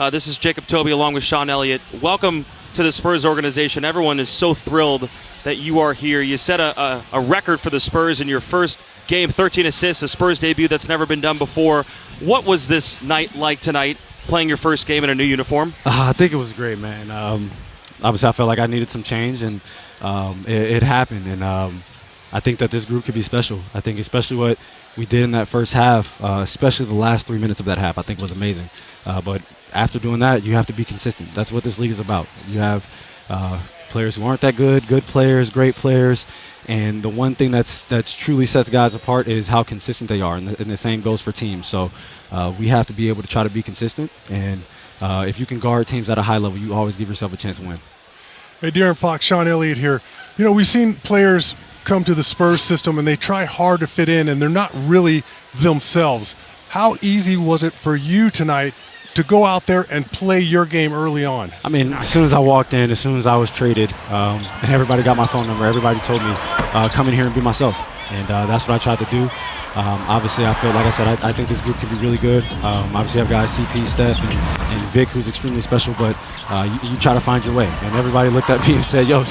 This is Jacob Toby along with Sean Elliott. Welcome to the Spurs organization. Everyone is so thrilled that you are here. You set a record for the Spurs in your first game, 13 assists, a Spurs debut that's never been done before. What was this night like tonight, playing your first game in a new uniform? I think it was great, man. Obviously, I felt like I needed some change, and it happened. And I think that this group could be special. I think especially what we did in that first half, especially the last 3 minutes of that half, I think was amazing. But after doing that, you have to be consistent. That's what this league is about. You have players who aren't that good, good players, great players. And the one thing that's truly sets guys apart is how consistent they are, and the same goes for teams. So we have to be able to try to be consistent, and if you can guard teams at a high level, you always give yourself a chance to win. Hey, De'Aaron Fox, Sean Elliott here. You know, we've seen players come to the Spurs system, and they try hard to fit in, and they're not really themselves. How easy was it for you tonight to go out there and play your game early on? I mean, as soon as I walked in, as soon as I was traded, and everybody got my phone number, everybody told me, come in here and be myself. And that's what I tried to do. Obviously, I feel, like I said, I think this group could be really good. Obviously, you have guys, CP, Steph, and Vic, who's extremely special, but you try to find your way. And everybody looked at me and said, yo,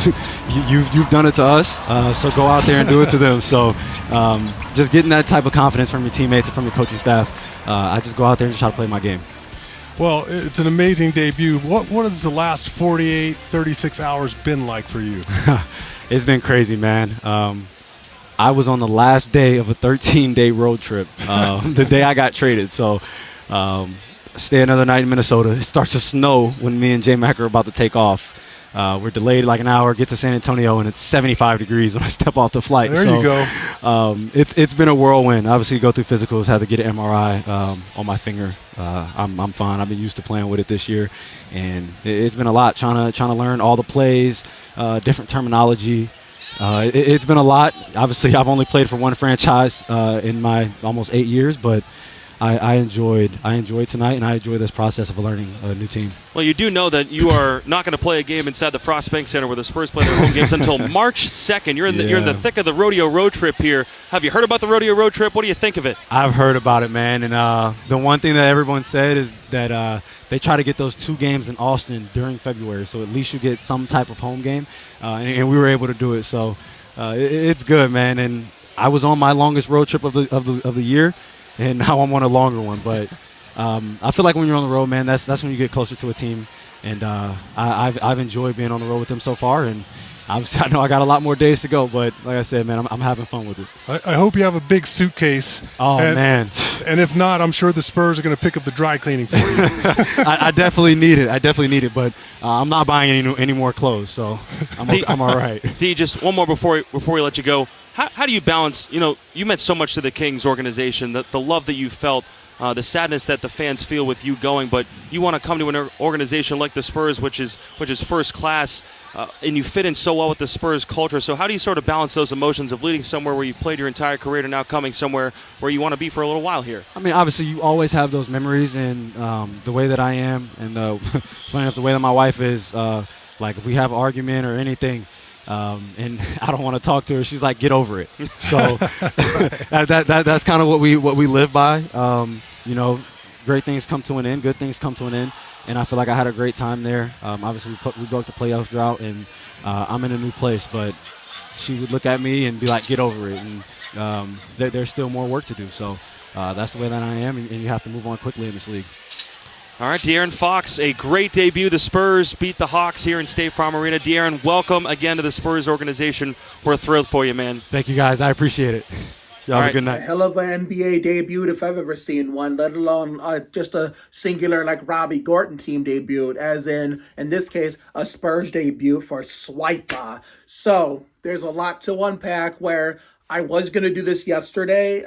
you've done it to us, so go out there and do it to them. So just getting that type of confidence from your teammates and from your coaching staff, I just go out there and try to play my game. Well, it's an amazing debut. What has the last 48, 36 hours been like for you? It's been crazy, man. I was on the last day of a 13-day road trip, the day I got traded. So stay another night in Minnesota. It starts to snow when me and J-Mac are about to take off. We're delayed like an hour, get to San Antonio, and it's 75 degrees when I step off the flight. There you go. It's been a whirlwind. Obviously, go through physicals, had to get an MRI on my finger. I'm fine. I've been used to playing with it this year, and it's been a lot trying to learn all the plays, different terminology. It's been a lot. Obviously, I've only played for one franchise in my almost 8 years, but I enjoyed tonight, and I enjoy this process of learning a new team. Well, you do know that you are not going to play a game inside the Frost Bank Center where the Spurs play their home games until March 2nd. You're in the thick of the rodeo road trip here. Have you heard about the rodeo road trip? What do you think of it? I've heard about it, man. And the one thing that everyone said is that they try to get those 2 games in Austin during February, so at least you get some type of home game. And we were able to do it, so it's good, man. And I was on my longest road trip of the year. And now I'm on a longer one, but I feel like when you're on the road, man, that's when you get closer to a team. And I've enjoyed being on the road with them so far, and obviously I know I got a lot more days to go. But like I said, man, I'm having fun with it. I hope you have a big suitcase. Oh, man. And if not, I'm sure the Spurs are going to pick up the dry cleaning for you. I definitely need it. But I'm not buying any more clothes, so I'm all right. D, just one more before we let you go. How do you balance, you meant so much to the Kings organization, the love that you felt, the sadness that the fans feel with you going, but you want to come to an organization like the Spurs, which is first class, and you fit in so well with the Spurs culture. So how do you sort of balance those emotions of leading somewhere where you played your entire career to now coming somewhere where you want to be for a little while here? I mean, obviously you always have those memories, and the way that I am, and funny enough, the way that my wife is, like if we have an argument or anything, and I don't want to talk to her, she's like, get over it. So that's kind of what we live by. Great things come to an end, good things come to an end, and I feel like I had a great time there. Obviously we broke the playoff drought, and I'm in a new place, but she would look at me and be like, get over it, and there's still more work to do. So that's the way that I am, and you have to move on quickly in this league. All right, De'Aaron Fox, a great debut. The Spurs beat the Hawks here in State Farm Arena. De'Aaron, welcome again to the Spurs organization. We're thrilled for you, man. Thank you, guys. I appreciate it. Y'all have a good night. A hell of an NBA debut if I've ever seen one, let alone just a singular like Robbie Gorton team debut, as in this case, a Spurs debut for Swipa. So there's a lot to unpack where I was going to do this yesterday,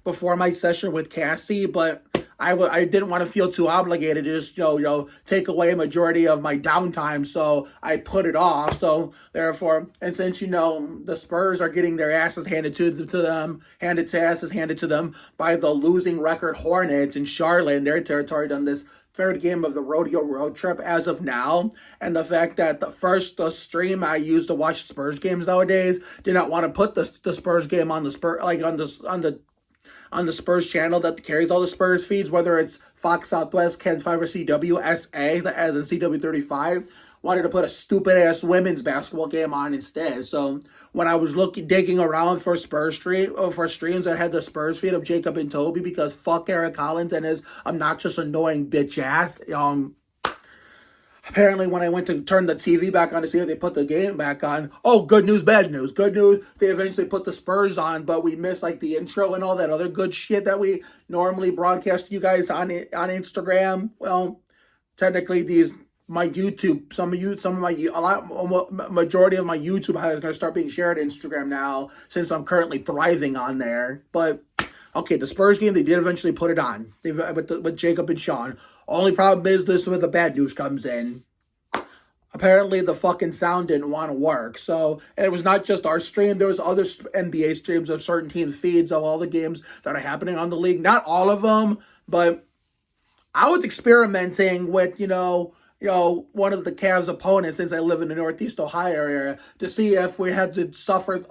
before my session with Cassie, but I didn't want to feel too obligated to just, take away a majority of my downtime, so I put it off. So therefore, and since, the Spurs are getting their asses handed to them by the losing record Hornets in Charlotte in their territory on this third game of the rodeo road trip as of now, and the fact that the stream I use to watch Spurs games nowadays did not want to put the Spurs game on the on the Spurs channel that carries all the Spurs feeds, whether it's Fox Southwest, Ken 5, or CWSA, as in CW35, wanted to put a stupid-ass women's basketball game on instead. So when I was digging around for for streams, I had the Spurs feed of Jacob and Toby, because fuck Eric Collins and his obnoxious, annoying bitch ass. Apparently, when I went to turn the TV back on to see if they put the game back on, oh, good news, bad news. Good news, they eventually put the Spurs on, but we missed like the intro and all that other good shit that we normally broadcast to you guys on Instagram. Well, technically, majority of my YouTube highlights are going to start being shared on Instagram now, since I'm currently thriving on there. But okay, the Spurs game, they did eventually put it on with Jacob and Sean. Only problem is this is where the bad news comes in. Apparently, the fucking sound didn't want to work. So, and it was not just our stream. There was other NBA streams of certain teams' feeds of all the games that are happening on the league. Not all of them, but I was experimenting with, one of the Cavs' opponents, since I live in the Northeast Ohio area, to see if we have to suffer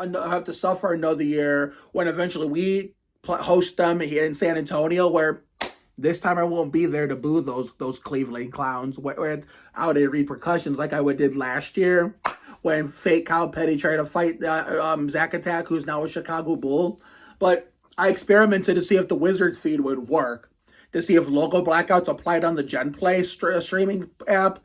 another year when eventually we host them here in San Antonio, where this time I won't be there to boo those Cleveland clowns without any repercussions like I did last year when fake Kyle Petty tried to fight Zach Attack, who's now a Chicago Bull. But I experimented to see if the Wizards feed would work, to see if local blackouts applied on the GenPlay streaming app.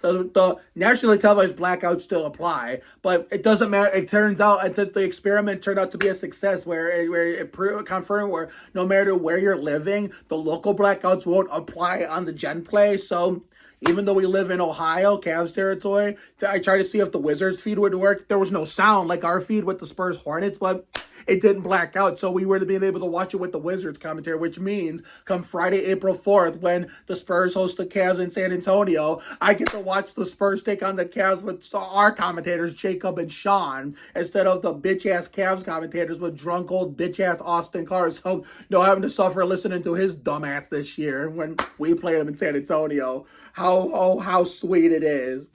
The nationally televised blackouts still apply, but it doesn't matter. It turns out the experiment turned out to be a success, where it confirmed where no matter where you're living, the local blackouts won't apply on the GenPlay. So even though we live in Ohio, Cavs territory, I tried to see if the Wizards feed would work. There was no sound like our feed with the Spurs Hornets, but it didn't black out, so we were being able to watch it with the Wizards commentary, which means come Friday, April 4th, when the Spurs host the Cavs in San Antonio, I get to watch the Spurs take on the Cavs with our commentators, Jacob and Sean, instead of the bitch-ass Cavs commentators with drunk old bitch-ass Austin Carr, so no having to suffer listening to his dumbass this year when we played him in San Antonio. How sweet it is.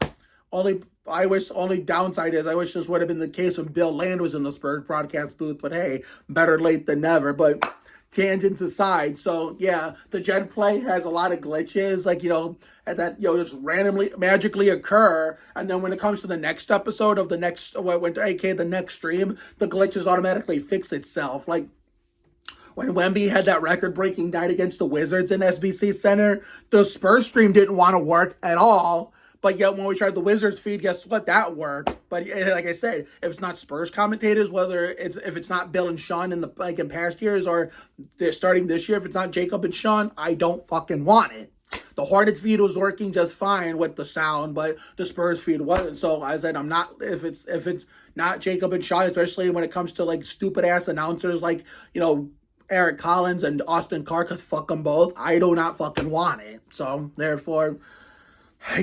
Only downside is I wish this would have been the case when Bill Land was in the Spurs broadcast booth, but hey, better late than never. But tangents aside, so yeah, the GenPlay has a lot of glitches, that just randomly, magically occur, and then when it comes to the next episode of the next stream, the glitches automatically fix itself. Like when Wemby had that record-breaking night against the Wizards in SBC Center, the Spurs stream didn't want to work at all. But yet, when we tried the Wizards feed, guess what? That worked. But like I said, if it's not Spurs commentators, if it's not Bill and Sean in past years, or they're starting this year, if it's not Jacob and Sean, I don't fucking want it. The Hornets feed was working just fine with the sound, but the Spurs feed wasn't. So I said, I'm not. If it's not Jacob and Sean, especially when it comes to stupid ass announcers Eric Collins and Austin Carr, because fuck them both. I do not fucking want it. So therefore,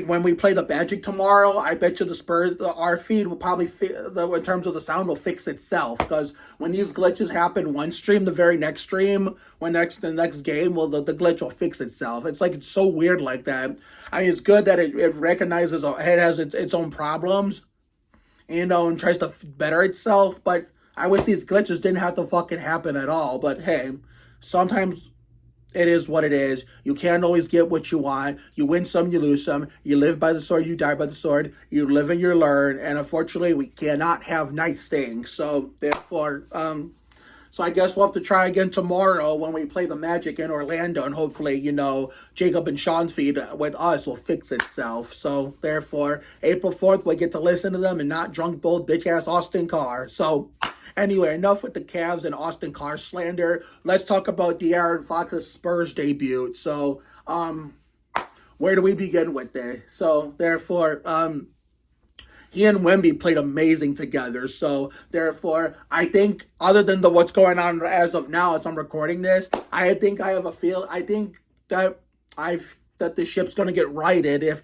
when we play the Magic tomorrow, I bet you the Spurs, our feed will probably, in terms of the sound, will fix itself. Because when these glitches happen one stream, the very next stream, the next game, the glitch will fix itself. It's so weird like that. I mean, it's good that it recognizes it has its own problems, and tries to better itself. But I wish these glitches didn't have to fucking happen at all. But hey, sometimes it is what it is. You can't always get what you want. You win some, you lose some. You live by the sword, you die by the sword. You live and you learn. And unfortunately, we cannot have nice things. So therefore, so I guess we'll have to try again tomorrow when we play the Magic in Orlando. And hopefully, Jacob and Sean's feed with us will fix itself. So therefore, April 4th, we get to listen to them and not drunk, bold, bitch-ass Austin Carr. So anyway, enough with the Cavs and Austin Carr slander. Let's talk about De'Aaron Fox's Spurs debut. So, where do we begin with this? So, therefore, he and Wemby played amazing together. So, therefore, I think, other than what's going on as of now as I'm recording this, I think that the ship's going to get righted if,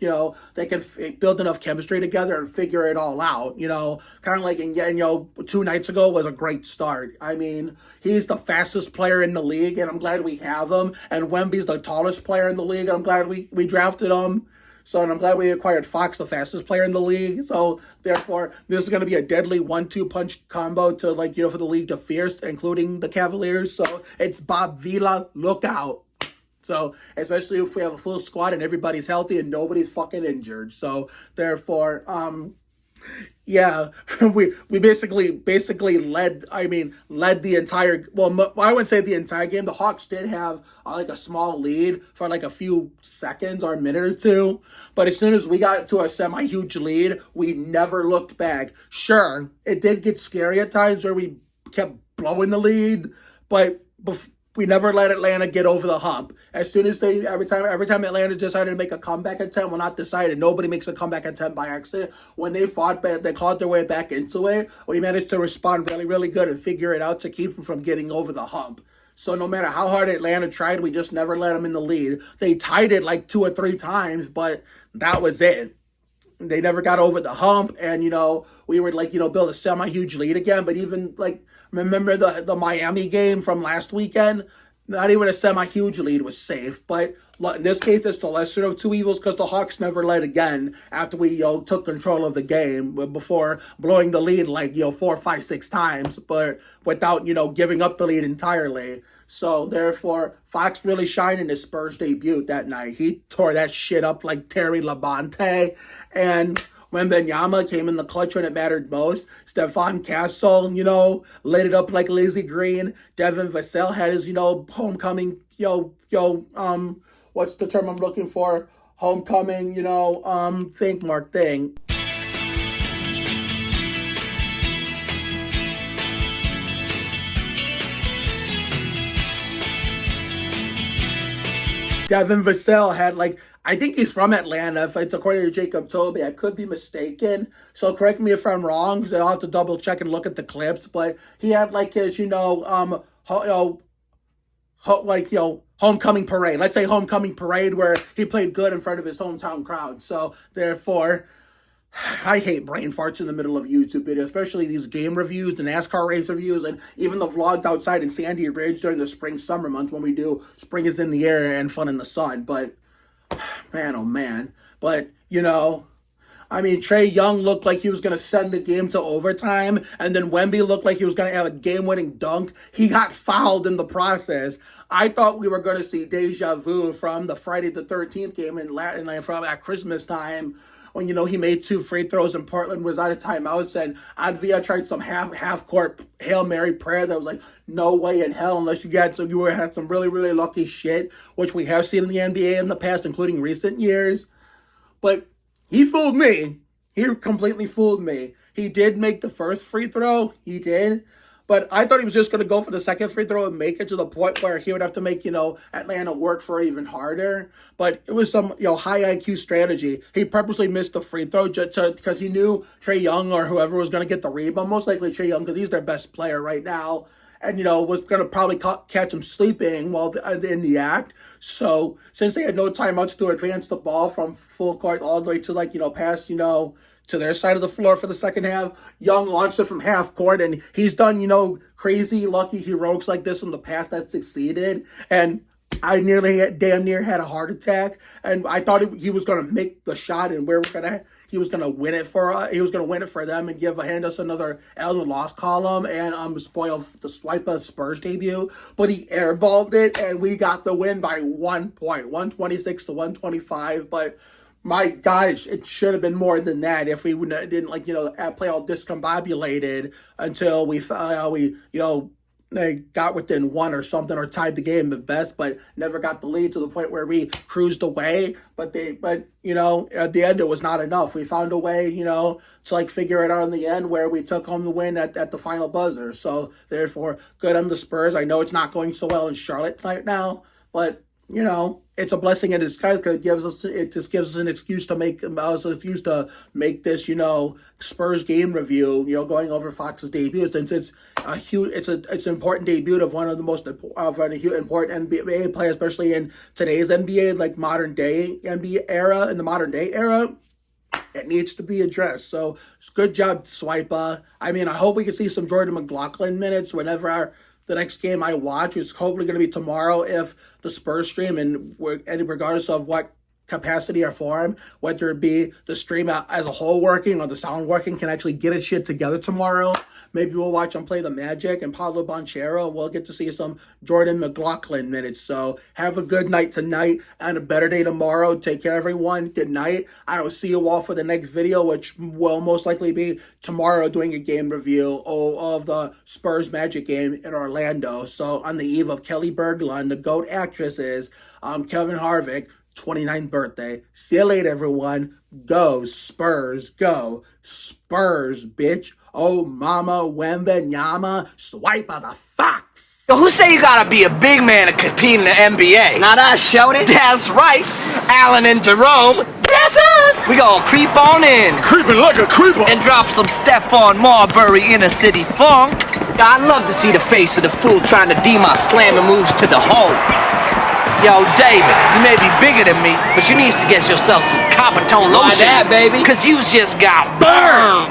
they can build enough chemistry together and figure it all out, kind of like, 2 nights ago was a great start. I mean, he's the fastest player in the league, and I'm glad we have him, and Wemby's the tallest player in the league, and I'm glad we drafted him. So, and I'm glad we acquired Fox, the fastest player in the league. So, therefore, this is going to be a deadly 1-2 punch combo to, like, for the league to fear, including the Cavaliers. So, it's Bob Vila, look out. So, especially if we have a full squad and everybody's healthy and nobody's fucking injured. So, therefore, yeah, we basically led the entire, well, I wouldn't say the entire game. The Hawks did have like a small lead for like a few seconds or a minute or two, but as soon as we got to a semi-huge lead, we never looked back. Sure, it did get scary at times where we kept blowing the lead, but we never let Atlanta get over the hump. As soon as every time Atlanta decided to make a comeback attempt, well, not decided, nobody makes a comeback attempt by accident. When they fought back, they clawed their way back into it. We managed to respond really, really good and figure it out to keep them from getting over the hump. So no matter how hard Atlanta tried, we just never let them in the lead. They tied it like 2 or 3 times, but that was it. They never got over the hump, and we would build a semi-huge lead again. But even remember the Miami game from last weekend? Not even a semi-huge lead was safe. But in this case, it's the lesser of two evils because the Hawks never led again after we took control of the game before blowing the lead 4, 5, 6 times, but without giving up the lead entirely. So therefore, Fox really shined in his Spurs debut that night. He tore that shit up like Terry Labonte, and when Wemby came in the clutch when it mattered most, Stephon Castle, lit it up like Lizzie Green. Devin Vassell had his, homecoming, what's the term I'm looking for? Homecoming, think mark thing. Devin Vassell had I think he's from Atlanta, if it's according to Jacob Toby. I could be mistaken, so correct me if I'm wrong. I'll have to double check and look at the clips. But he had his homecoming parade. Let's say homecoming parade where he played good in front of his hometown crowd. So therefore, I hate brain farts in the middle of YouTube videos, especially these game reviews, the NASCAR race reviews, and even the vlogs outside in Sandy Ridge during the summer months when we do Spring is in the Air and Fun in the Sun. But man, oh man. But, Trae Young looked like he was going to send the game to overtime, and then Wemby looked like he was going to have a game-winning dunk. He got fouled in the process. I thought we were going to see deja vu from the Friday the 13th game from at Christmas time when, he made 2 free throws and Portland was out of timeouts, and Advia tried some half-court Hail Mary prayer that was like, no way in hell unless you had some really, really lucky shit, which we have seen in the NBA in the past, including recent years. But he fooled me. He completely fooled me. He did make the first free throw. He did. But I thought he was just going to go for the second free throw and make it to the point where he would have to make, Atlanta work for it even harder. But it was some, high IQ strategy. He purposely missed the free throw just because he knew Trae Young or whoever was going to get the rebound. Most likely Trae Young because he's their best player right now. And, was going to probably catch him sleeping while in the act. So since they had no timeouts to advance the ball from full court all the way to past, to their side of the floor for the second half, Young launched it from half court, and he's done, crazy, lucky heroics like this in the past that succeeded. And I damn near had a heart attack, and I thought he was going to make the shot, and he was going to win it for them and hand us another L in the loss column and spoil the Swipa Spurs debut. But he airballed it, and we got the win by 1 point, 126 to 125. But my gosh, it should have been more than that if we didn't play all discombobulated until they got within 1 or something or tied the game at best, but never got the lead to the point where we cruised away. But at the end it was not enough. We found a way, to figure it out in the end where we took home the win at the final buzzer. So therefore, good on the Spurs. I know it's not going so well in Charlotte right now, but it's a blessing in disguise because it just gives us an excuse to make this, Spurs game review, going over Fox's debut, since it's an important debut of one of the most important NBA players, especially in today's NBA, modern day NBA era. In the modern day era, it needs to be addressed. So good job, Swipa. I hope we can see some Jordan McLaughlin minutes whenever the next game I watch, is hopefully going to be tomorrow if the Spurs stream, and regardless of what capacity or form, whether it be the stream as a whole working or the sound working, can actually get its shit together tomorrow. Maybe we'll watch them play the Magic and Pablo Banchero. We'll get to see some Jordan McLaughlin minutes. So have a good night tonight and a better day tomorrow. Take care, everyone. Good night. I will see you all for the next video, which will most likely be tomorrow, doing a game review of the Spurs Magic game in Orlando. So on the eve of Kelly Berglund, the GOAT actress, is Kevin Harvick, 29th birthday. See you later, everyone. Go Spurs. Go Spurs, bitch. Oh, mama, Wemby, Nyama, Swipa the fox. Yo, who say you gotta be a big man to compete in the NBA? Not us, Shody. That's right. Allen and Jerome. That's us. We gonna creep on in. Creeping like a creeper. And drop some Stephon Marbury inner city funk. I'd love to see the face of the fool trying to D my slamming moves to the hole. Yo, David, you may be bigger than me, but you need to get yourself some copper tone lotion. Why that, baby? Cause you just got burned.